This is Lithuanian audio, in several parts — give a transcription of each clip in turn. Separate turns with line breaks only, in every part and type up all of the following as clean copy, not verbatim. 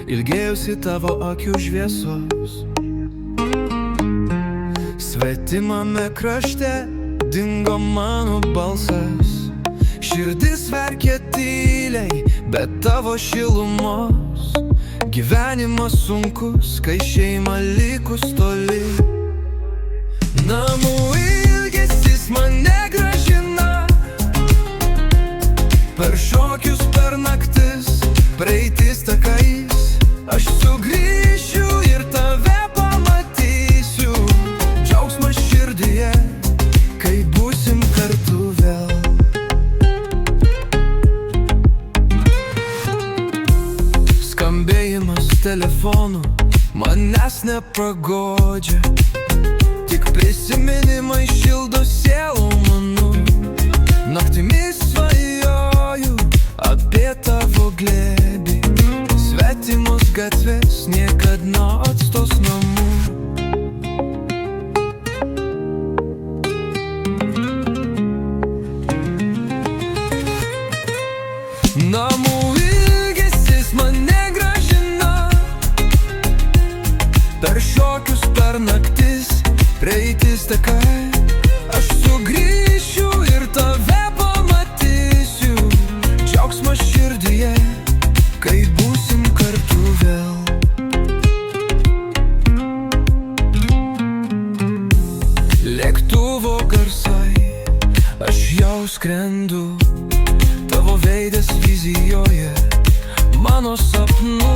ilgėjusi tavo akių šviesos. Svetimame krašte dingo mano balsas, širdis verkė tyliai, bet tavo šilumos. Gyvenimas sunkus, kai šeima likus toli. Namų ilgesis mane grąžina, per šokius, per naktis, praeitis takais. Aš sugrįšiu ir tave pamatysiu, džiaugsmas širdyje, kai būsim kartu vėl. Skambėjimas telefonų manęs nepragodžia, tik prisiminimai šildo sielų manų. Naktimis svajoju apie tavo glėbį, svetimos gatvės niekad neatstos namų. Namų ilgesis mane grąžina, per šokius, per naktis, praeitis takai. Aš sugrįšiu ir tave pamatysiu, džiaugsmas širdyje, kai būsim kartu vėl. Lėktuvo garsai, aš jau skrendu, tavo veidas vizijoje, mano sapnų.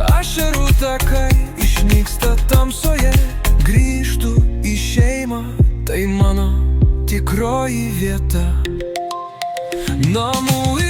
Ašarų takai išnyksta tamsoje, grįžtu į šeimą, tai mano tikroji vieta. Namų